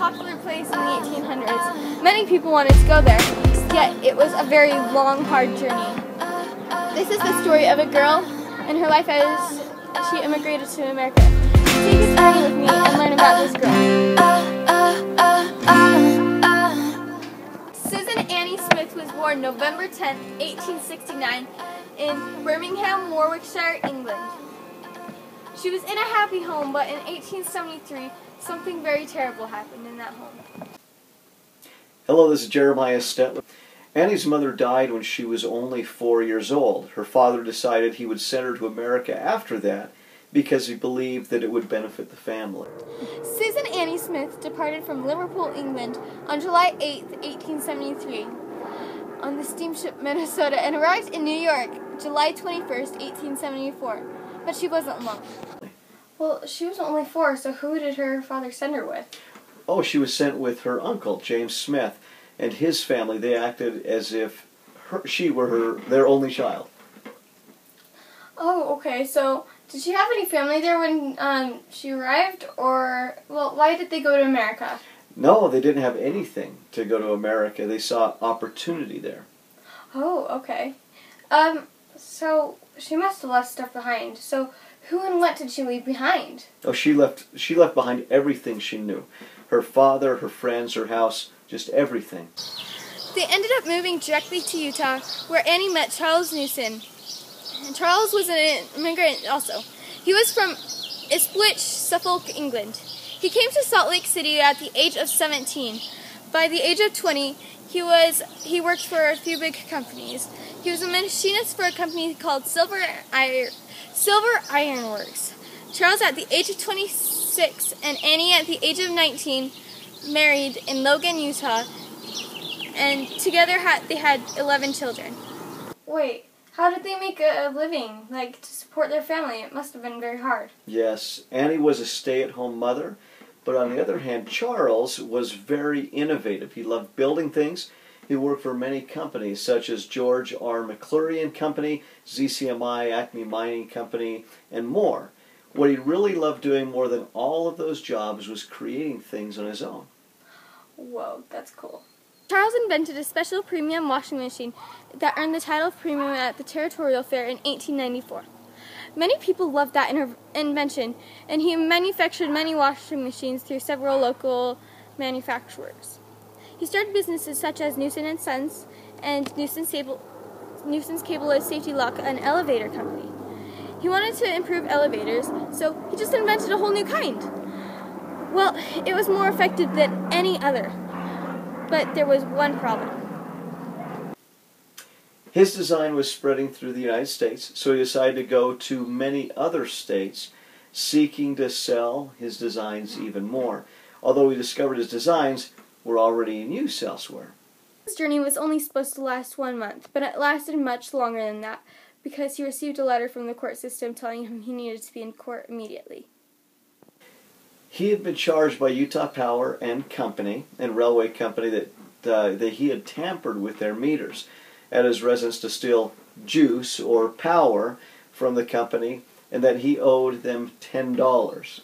popular place in the 1800s. Many people wanted to go there, yet it was a very long, hard journey. This is the story of a girl and her life as she immigrated to America. Take a journey with me and learn about this girl. Susan Annie Smith was born November 10, 1869 in Birmingham, Warwickshire, England. She was in a happy home, but in 1873, something very terrible happened in that home. Hello, this is Jeremiah Stetler. Annie's mother died when she was only 4 years old. Her father decided he would send her to America after that because he believed that it would benefit the family. Susan Annie Smith departed from Liverpool, England on July 8, 1873 on the steamship Minnesota and arrived in New York July 21, 1874. But she wasn't alone. Well, she was only 4, so who did her father send her with? Oh, she was sent with her uncle, James Smith, and his family. They acted as if she were their only child. Oh, okay. So, did she have any family there when she arrived, or, well, why did they go to America? No, they didn't have anything to go to America. They saw opportunity there. Oh, okay. So she must have left stuff behind. So, who and what did she leave behind? Oh, she left behind everything she knew. Her father, her friends, her house, just everything. They ended up moving directly to Utah, where Annie met Charles Newson. And Charles was an immigrant also. He was from Ipswich, Suffolk, England. He came to Salt Lake City at the age of 17. By the age of 20, he worked for a few big companies. He was a machinist for a company called Silver Iron Works. Charles, at the age of 26, and Annie, at the age of 19, married in Logan, Utah, and together they had 11 children. Wait, how did they make a living, like, to support their family? It must have been very hard. Yes, Annie was a stay-at-home mother, but on the other hand, Charles was very innovative. He loved building things. He worked for many companies such as George R. McClure and Company, ZCMI, Acme Mining Company, and more. What he really loved doing more than all of those jobs was creating things on his own. Whoa, that's cool. Charles invented a special premium washing machine that earned the title of premium at the Territorial Fair in 1894. Many people loved that invention, and he manufactured many washing machines through several local manufacturers. He started businesses such as Newson & Sons and Newson's Cable Safety Lock, an elevator company. He wanted to improve elevators, so he just invented a whole new kind. Well, it was more effective than any other, but there was one problem. His design was spreading through the United States, so he decided to go to many other states seeking to sell his designs even more. Although he discovered his designs were already in use elsewhere. His journey was only supposed to last 1 month, but it lasted much longer than that because he received a letter from the court system telling him he needed to be in court immediately. He had been charged by Utah Power and Company and Railway Company that he had tampered with their meters at his residence to steal juice or power from the company, and that he owed them $10.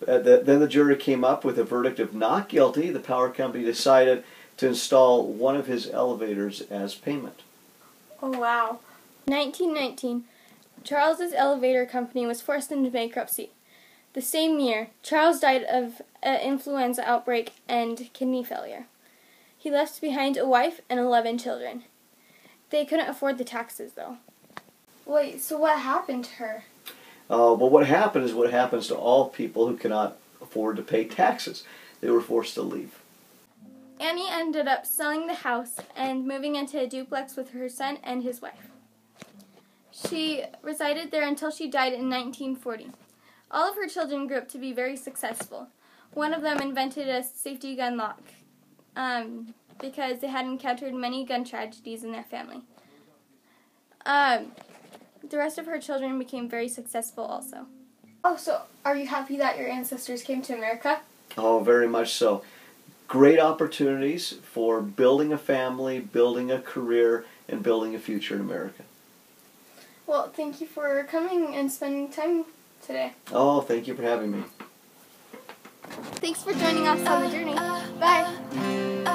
Then the jury came up with a verdict of not guilty. The power company decided to install one of his elevators as payment. Oh, wow. In 1919, Charles's elevator company was forced into bankruptcy. The same year, Charles died of an influenza outbreak and kidney failure. He left behind a wife and 11 children. They couldn't afford the taxes, though. Wait, so what happened to her? Well, what happened is what happens to all people who cannot afford to pay taxes. They were forced to leave. Annie ended up selling the house and moving into a duplex with her son and his wife. She resided there until she died in 1940. All of her children grew up to be very successful. One of them invented a safety gun lock because they had encountered many gun tragedies in their family. The rest of her children became very successful also. Oh, so are you happy that your ancestors came to America? Oh, very much so. Great opportunities for building a family, building a career, and building a future in America. Well, thank you for coming and spending time today. Oh, thank you for having me. Thanks for joining us on the journey. Bye.